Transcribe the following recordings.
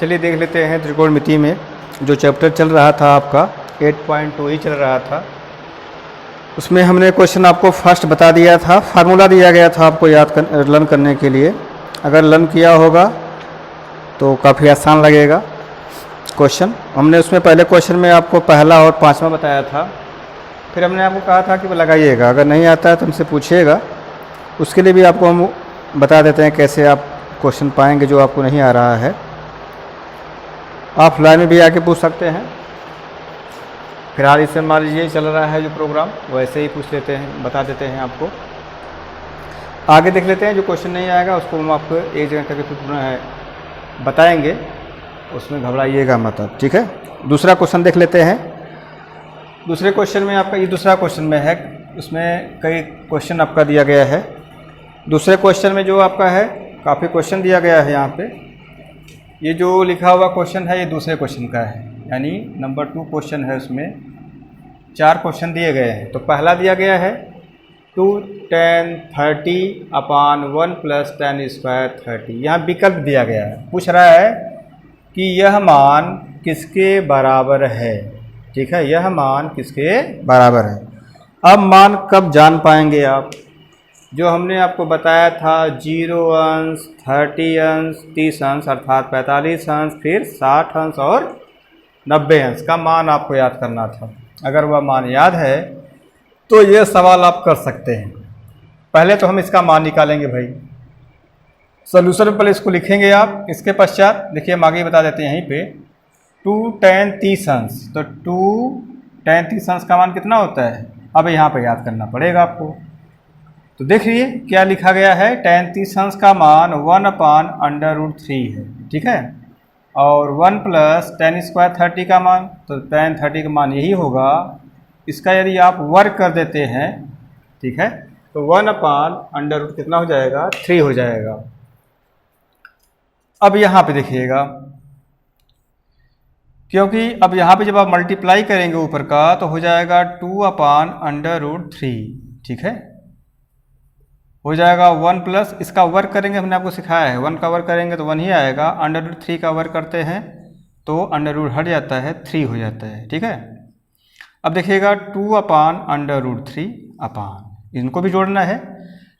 चलिए देख लेते हैं त्रिकोणमिति में जो चैप्टर चल रहा था आपका 8.2 ही चल रहा था। उसमें हमने क्वेश्चन आपको फर्स्ट बता दिया था, फार्मूला दिया गया था आपको लर्न करने के लिए। अगर लर्न किया होगा तो काफ़ी आसान लगेगा क्वेश्चन। हमने उसमें पहले क्वेश्चन में आपको पहला और पांचवा बताया था, फिर हमने आपको कहा था कि लगाइएगा, अगर नहीं आता है तो हमसे पूछिएगा। उसके लिए भी आपको हम बता देते हैं कैसे आप क्वेश्चन पाएंगे जो आपको नहीं आ रहा है। ऑफलाइन में भी आके पूछ सकते हैं। फिलहाल इससे मान लीजिए चल रहा है जो प्रोग्राम, वैसे ही पूछ लेते हैं, बता देते हैं आपको। आगे देख लेते हैं, जो क्वेश्चन नहीं आएगा उसको हम आपको एक जगह करके फिर बताएंगे, उसमें घबराइएगा मत आप, ठीक है। दूसरा क्वेश्चन देख लेते हैं। दूसरे क्वेश्चन में आपका ये दूसरा क्वेश्चन में है, उसमें कई क्वेश्चन आपका दिया गया है। दूसरे क्वेश्चन में जो आपका है काफ़ी क्वेश्चन दिया गया है यहाँ पे। ये जो लिखा हुआ क्वेश्चन है ये दूसरे क्वेश्चन का है, यानी नंबर 2 क्वेश्चन है। उसमें 4 क्वेश्चन दिए गए हैं। तो पहला दिया गया है 2 tan 30 अपान 1 प्लस tan स्क्वायर 30। यहाँ विकल्प दिया गया है, पूछ रहा है कि यह मान किसके बराबर है, ठीक है। यह मान किसके बराबर है। अब मान कब जान पाएंगे आप, जो हमने आपको बताया था 0 अंश, 30 अंश, 30 अंश अर्थात 45 अंश, फिर 60 अंश और 90 अंश का मान आपको याद करना था। अगर वह मान याद है तो ये सवाल आप कर सकते हैं। पहले तो हम इसका मान निकालेंगे भाई। सोल्यूशन में पहले इसको लिखेंगे आप। इसके पश्चात देखिए हम आगे बता देते हैं यहीं पे 2 tan 30 अंश। तो 2 tan 30 अंश का मान कितना होता है, अब यहाँ पे याद करना पड़ेगा आपको। तो देखिए क्या लिखा गया है, tan 30 अंश का मान 1/√3 है, ठीक है। और 1 प्लस tan स्क्वायर 30 का मान, तो tan 30 का मान यही होगा। इसका यदि आप वर्ग कर देते हैं, ठीक है, तो 1/√3 कितना हो जाएगा, 3 हो जाएगा। अब यहाँ पे देखिएगा, क्योंकि अब यहाँ पे जब आप मल्टीप्लाई करेंगे ऊपर का तो हो जाएगा 2/√3, ठीक है। हो जाएगा 1 प्लस इसका वर्ग करेंगे, हमने आपको सिखाया है 1 का वर्ग करेंगे तो 1 ही आएगा। √3 का वर्ग करते हैं तो अंडर हट जाता है, 3 हो जाता है, ठीक है। अब देखिएगा 2/√3 अपान, इनको भी जोड़ना है।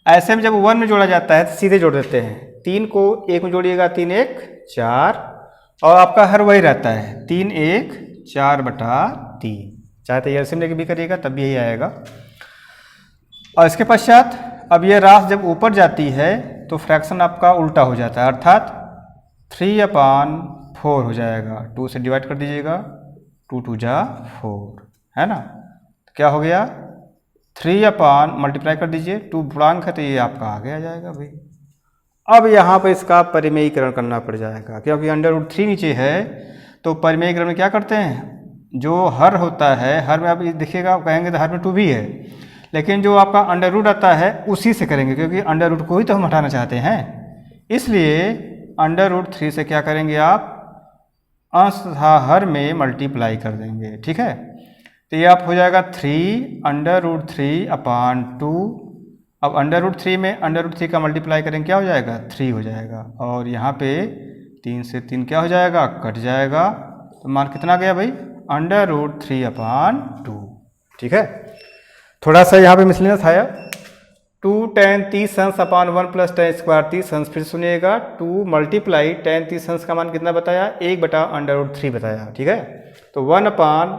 ऐसे में जब 1 में जोड़ा जाता है तो सीधे जोड़ देते हैं। 3 को 1 में जोड़िएगा, 3 1 4, और आपका हर वही रहता है 3 1 4/3। चाहे तो एलसीएम लेके भी करिएगा तब भी यही आएगा। और इसके पश्चात अब ये राशि जब ऊपर जाती है तो फ्रैक्शन आपका उल्टा हो जाता है, अर्थात 3/4 हो जाएगा। 2 से डिवाइड कर दीजिएगा, 2 2 जा 4, है ना। तो क्या हो गया, 3 मल्टीप्लाई कर दीजिए, 2 पूर्णांक है तो ये आपका आगे आ जाएगा भाई। अब यहाँ पर इसका परिमेयीकरण करना पड़ जाएगा, क्योंकि √3 नीचे है। तो परिमेयीकरण में क्या करते हैं, जो हर होता है, हर में आप देखिएगा कहेंगे तो हर में 2 भी है, लेकिन जो आपका अंडर आता है उसी से करेंगे, क्योंकि अंडर को ही तो हम हटाना चाहते हैं। इसलिए √3 से क्या करेंगे आप, अंश तथा हर में मल्टीप्लाई कर देंगे, ठीक है। तो ये आप हो जाएगा 3/√3/2। अब √3 में √3 का मल्टीप्लाई करेंगे क्या हो जाएगा, 3 हो जाएगा। और यहाँ पे 3 से 3 क्या हो जाएगा, कट जाएगा। तो मान कितना गया भाई, √3/2, ठीक है। थोड़ा सा यहाँ पे मिसलेनियस आया, 2 tan 30 अंश अपान 1 प्लस tan स्क्वायर 30 अंश। फिर सुनिएगा 2 मल्टीप्लाई tan 30 अंश का मान कितना बताया, 1/√3 बताया, ठीक है। तो 1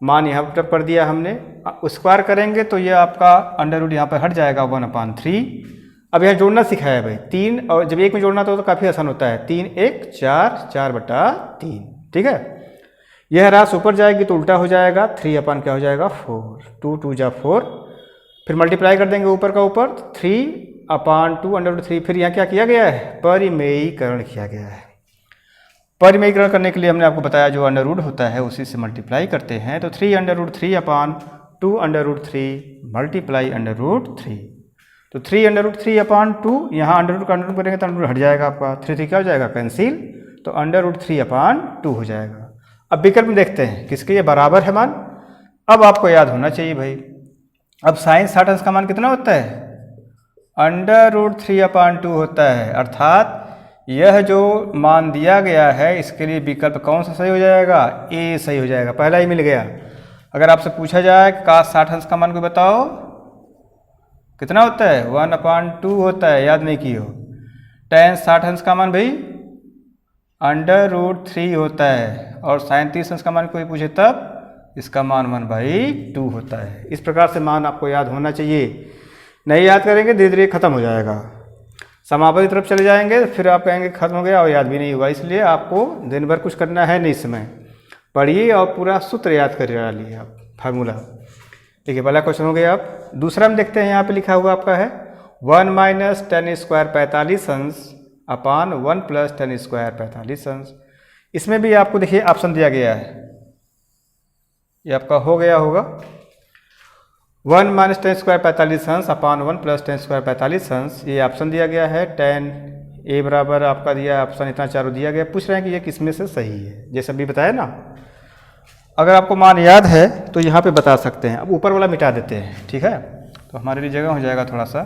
मान यहाँ पर कर दिया हमने, स्क्वायर करेंगे तो ये आपका अंडर यहाँ पर हट जाएगा 1/3। अब यहाँ जोड़ना सिखाया भाई, 3 और जब 1 में जोड़ना तो काफ़ी आसान होता है, 3 1 4 4/3, ठीक है। यह राशि ऊपर जाएगी तो उल्टा हो जाएगा, 3 क्या हो जाएगा 4, 2 2 जा 4। फिर मल्टीप्लाई कर देंगे ऊपर का ऊपर, 3/2 √3। फिर यहाँ क्या किया गया है, परिमेयीकरण किया गया है। परिमेयीकरण करने के लिए हमने आपको बताया जो अंडर होता है उसी से मल्टीप्लाई करते हैं। तो 3/3/2 √3 मल्टीप्लाई √3। तो 3/3/2, यहाँ अंडर का अंडर करेंगे तो अंडर हट जाएगा आपका, 3 क्या हो जाएगा, कैंसिल। तो √3/2 हो जाएगा। अब विकल्प में देखते हैं किसके ये बराबर है मान। अब आपको याद होना चाहिए भाई, अब साइन 60 अंश का मान कितना होता है, √3/2 होता है। अर्थात यह जो मान दिया गया है इसके लिए विकल्प कौन सा सही हो जाएगा? ए सही हो जाएगा, पहला ही मिल गया। अगर आपसे पूछा जाए cos 60 अंश का मान को बताओ, कितना होता है? 1/2 होता है, याद नहीं किए हो। tan 60 अंश का मान भाई √3 होता है, और sin 30 अंश का मान कोई पूछे तब इसका मान 1/2 होता है। इस प्रकार से मान आपको याद होना चाहिए, नहीं याद करेंगे धीरे धीरे खत्म हो जाएगा। समापन की तरफ चले जाएंगे तो फिर आप कहेंगे खत्म हो गया और याद भी नहीं हुआ। इसलिए आपको दिन भर कुछ करना है नहीं, इस समय पढ़िए और पूरा सूत्र याद कर डालिए आप, फार्मूला। देखिए पहला क्वेश्चन हो गया। आप दूसरा हम देखते हैं, यहाँ पे लिखा हुआ आपका है 1 - tan² 45 अंश अपान 1 + tan² 45 अंश। इसमें भी आपको देखिए ऑप्शन दिया गया है, ये आपका हो गया होगा 1 - tan² 45 अंश अपान 1 + tan² 45 अंश। ये ऑप्शन दिया गया है। tan a बराबर आपका दिया ऑप्शन इतना चारों दिया गया। पूछ रहे हैं कि ये किस में से सही है, जैसे अभी बताया ना। अगर आपको मान याद है तो यहाँ पे बता सकते हैं। अब ऊपर वाला मिटा देते हैं, ठीक है, तो हमारे लिए जगह हो जाएगा थोड़ा सा।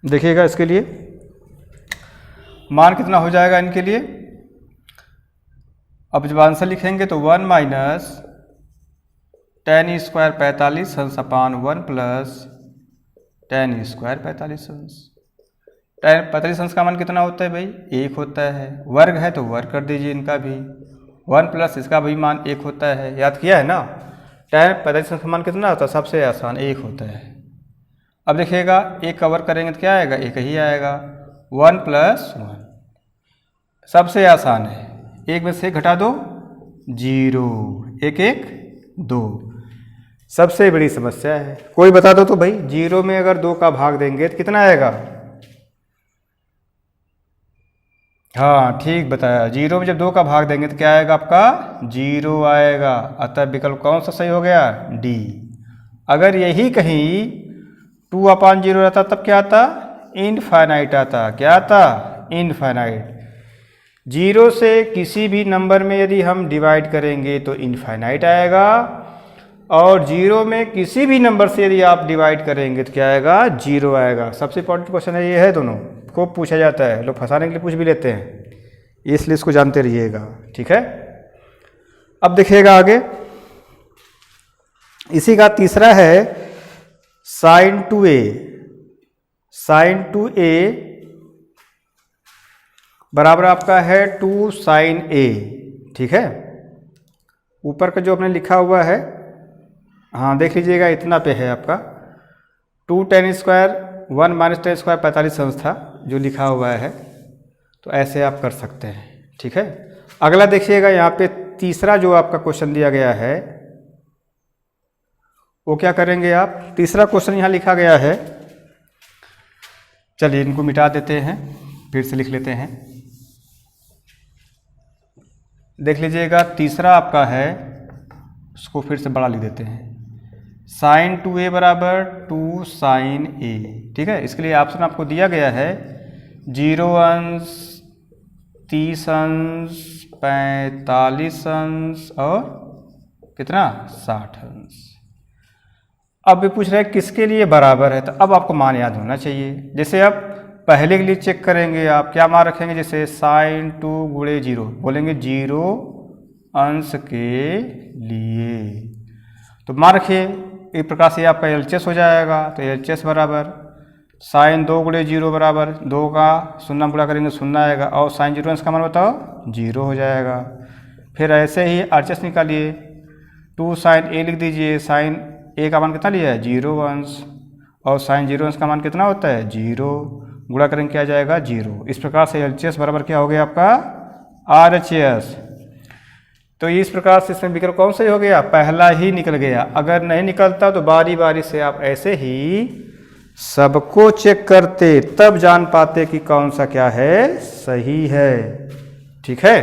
देखिएगा इसके लिए मान कितना हो जाएगा इनके लिए। अब जब आंसर लिखेंगे तो 1 - tan² 45 अंश अपान 1 + tan² 45 अंश। tan 45 अंश का मान कितना होता है भाई? 1 होता है। वर्ग है तो वर्ग कर दीजिए इनका भी। 1 + इसका भी मान 1 होता है, याद किया है ना। tan 45 अंश का मान कितना होता है? सबसे आसान 1 होता है। अब देखिएगा 1 का वर्ग करेंगे तो क्या आएगा? 1 ही आएगा। 1 + 1 सबसे आसान है। 1 में से घटा दो 0, 1 1 2। सबसे बड़ी समस्या है, कोई बता दो तो भाई 0 में अगर 2 का भाग देंगे तो कितना आएगा? हाँ ठीक बताया, 0 में जब 2 का भाग देंगे तो क्या आएगा आपका? 0 आएगा। अतः विकल्प कौन सा सही हो गया? डी। अगर यही कहीं 2/0 रहता तब क्या आता? इनफाइनाइट आता। क्या आता? इनफाइनाइट। 0 से किसी भी नंबर में यदि हम डिवाइड करेंगे तो इनफाइनाइट आएगा, और 0 में किसी भी नंबर से यदि आप डिवाइड करेंगे तो क्या आएगा? 0 आएगा। सबसे इंपॉर्टेंट क्वेश्चन है ये है, दोनों को पूछा जाता है, लोग फंसाने के लिए पूछ भी लेते हैं, इसलिए इसको जानते रहिएगा, ठीक है। अब देखिएगा आगे, इसी का तीसरा है sin 2a। sin 2a बराबर आपका है 2 sin a, ठीक है। ऊपर का जो आपने लिखा हुआ है, हाँ देख लीजिएगा, इतना पे है आपका 2 tan² 1 - tan² 45 अंश था जो लिखा हुआ है, तो ऐसे आप कर सकते हैं, ठीक है। अगला देखिएगा, यहाँ पे तीसरा जो आपका क्वेश्चन दिया गया है वो क्या करेंगे आप? तीसरा क्वेश्चन यहाँ लिखा गया है, चलिए इनको मिटा देते हैं, फिर से लिख लेते हैं। देख लीजिएगा तीसरा आपका है, उसको फिर से बड़ा लिख देते हैं। sin 2a बराबर 2 sin a, ठीक है। इसके लिए ऑप्शन आपको दिया गया है 0 अंश, 30 अंश, 45 अंश और कितना? 60 अंश। अब भी पूछ रहे हैं किसके लिए बराबर है, तो अब आपको मान याद होना चाहिए। जैसे आप पहले के लिए चेक करेंगे, आप क्या मान रखेंगे? जैसे sin 2 × 0 बोलेंगे 0 अंश के लिए, तो मान रखिए एक प्रकार से आपका LHS हो जाएगा। तो LHS बराबर sin 2 × 0 बराबर 2 का 0 गुणा करेंगे 0 आएगा, और sin 0 अंश का मान बताओ 0 हो जाएगा। फिर ऐसे ही RHS निकालिए, 2 sin a लिख दीजिए, sin a का मान कितना लिया है? 0 अंश, और sin 0 अंश का मान कितना होता है? 0, गुणा करेंगे क्या जाएगा? 0। इस प्रकार से LHS बराबर क्या हो गया आपका? RHS। तो इस प्रकार से इसमें विकल्प कौन सा हो गया? पहला ही निकल गया। अगर नहीं निकलता तो बारी बारी से आप ऐसे ही सबको चेक करते, तब जान पाते कि कौन सा क्या है सही है, ठीक है।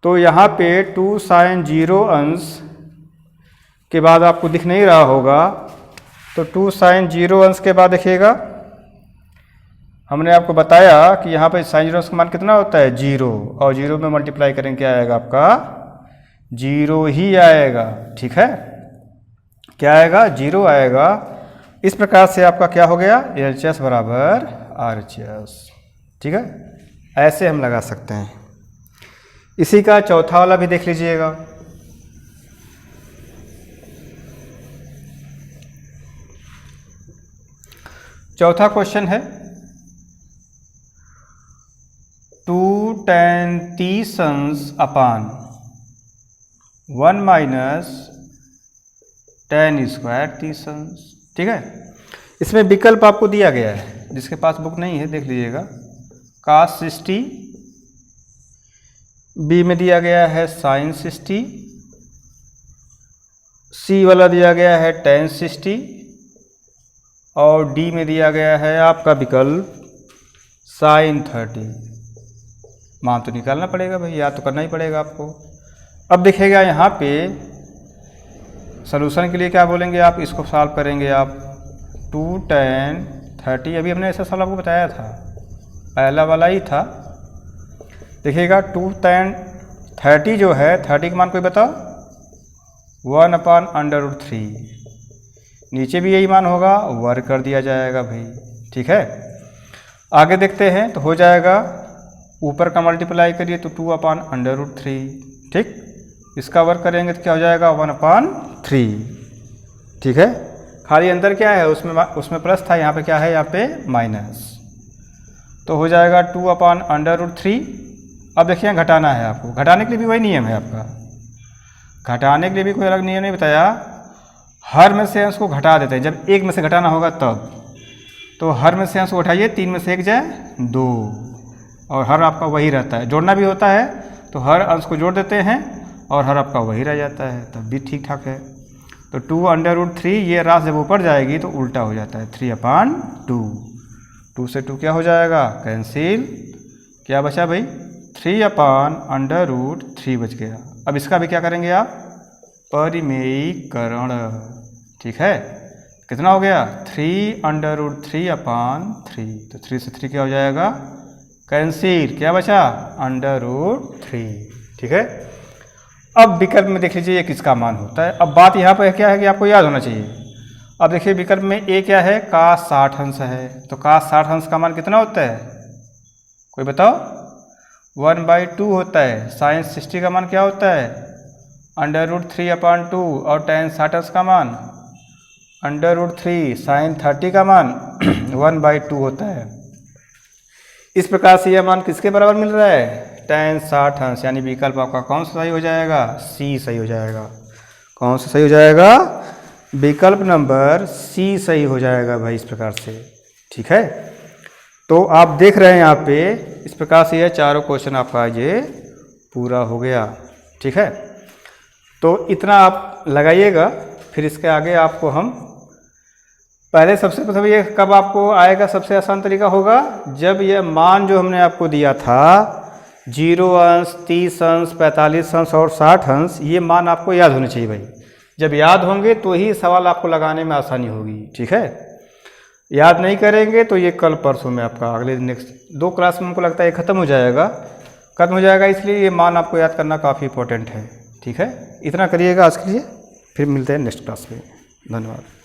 तो यहाँ पे 2 sin 0 अंश के बाद आपको दिख नहीं रहा होगा, तो 2 sin 0 अंश के बाद देखिएगा, हमने आपको बताया कि यहाँ पे sin 0 अंश का मान कितना होता है? 0, और 0 में मल्टीप्लाई करेंगे क्या आएगा आपका? 0 ही आएगा, ठीक है। क्या आएगा, 0 आएगा। इस प्रकार से आपका क्या हो गया, LHS बराबर RHS। ठीक है, ऐसे हम लगा सकते हैं। इसी का चौथा वाला भी देख लीजिएगा। चौथा क्वेश्चन है 2 tan T-sons अपान 1 माइनस tan स्क्वायर T-sons। ठीक है, इसमें विकल्प आपको दिया गया है, जिसके पास बुक नहीं है देख लीजिएगा। cos 60, बी में दिया गया है sin 60, सी वाला दिया गया है tan 60 और डी में दिया गया है आपका विकल्प sin 30। मान तो निकालना पड़ेगा भाई, याद तो करना ही पड़ेगा आपको। अब दिखेगा यहाँ पे सलूशन के लिए क्या बोलेंगे आप, इसको सॉल्व करेंगे आप 2 tan 30। अभी हमने ऐसा सवाल आपको बताया था, पहला वाला ही था। देखिएगा 2 tan 30 जो है, 30 का मान कोई बताओ, 1/√3। नीचे भी यही मान होगा, वर्ग कर दिया जाएगा भाई। ठीक है, आगे देखते हैं तो हो जाएगा, ऊपर का मल्टीप्लाई करिए तो 2/√3। ठीक, इसका वर्ग करेंगे तो क्या हो जाएगा 1/3। ठीक है, खाली अंदर क्या है, उसमें प्लस था, यहाँ पे क्या है, यहाँ पे माइनस, तो हो जाएगा 2/√3। अब देखिए घटाना है आपको, घटाने के लिए भी वही नियम है आपका, घटाने के लिए भी कोई अलग नियम नहीं बताया। हर में से अंश को घटा देते हैं, जब एक में से घटाना होगा तब, तो हर में से अंश को उठाइए, 3 में से 1 जाए 2, और हर आपका वही रहता है। जोड़ना भी होता है तो हर अंश को जोड़ देते हैं और हर आपका वही रह जाता है, तब भी ठीक ठाक है। तो 2/√3, ये राशि जब ऊपर जाएगी तो उल्टा हो जाता है, 3/2। 2 से 2 क्या हो जाएगा, कैंसिल। क्या बचा भाई, 3/√3 बच गया। अब इसका भी क्या करेंगे आप, परिमेयीकरण। ठीक है, कितना हो गया, 3/√3/3। तो 3 से 3 क्या हो जाएगा, कैंसिल। क्या बचा, √3। ठीक है, अब विकल्प में देख लीजिए ये किसका मान होता है। अब बात यहाँ पर क्या है कि आपको याद होना चाहिए। अब देखिए विकल्प में ए क्या है, cos 60 अंश है, तो cos 60 अंश का मान कितना होता है, कोई बताओ, 1/2 होता है। sin 60 का मान क्या होता है, √3/2, और tan 60 अंश का मान √3, sin 30 का मान 1/2 होता है। इस प्रकार से यह मान किसके बराबर मिल रहा है, tan 60 अंश। यानी विकल्प आपका कौन सा सही हो जाएगा, सी सही हो जाएगा। कौन सा सही हो जाएगा, विकल्प नंबर सी सही हो जाएगा भाई, इस प्रकार से। ठीक है, तो आप देख रहे हैं यहाँ पे इस प्रकार से यह चारों क्वेश्चन आपका ये पूरा हो गया। ठीक है, तो इतना आप लगाइएगा, फिर इसके आगे आपको हम पहले सबसे प्रथम ये कब आपको आएगा, सबसे आसान तरीका होगा जब यह मान जो हमने आपको दिया था 0 अंश, 30 अंश, 45 अंश और 60 अंश, ये मान आपको याद होने चाहिए भाई। जब याद होंगे तो ही सवाल आपको लगाने में आसानी होगी। ठीक है, याद नहीं करेंगे तो ये कल परसों में आपका अगले नेक्स्ट 2 क्लास में हमको लगता है ख़त्म हो जाएगा, इसलिए ये मान आपको याद करना काफ़ी इंपॉर्टेंट है। ठीक है, इतना करिएगा आज के लिए, फिर मिलते हैं नेक्स्ट क्लास में। धन्यवाद।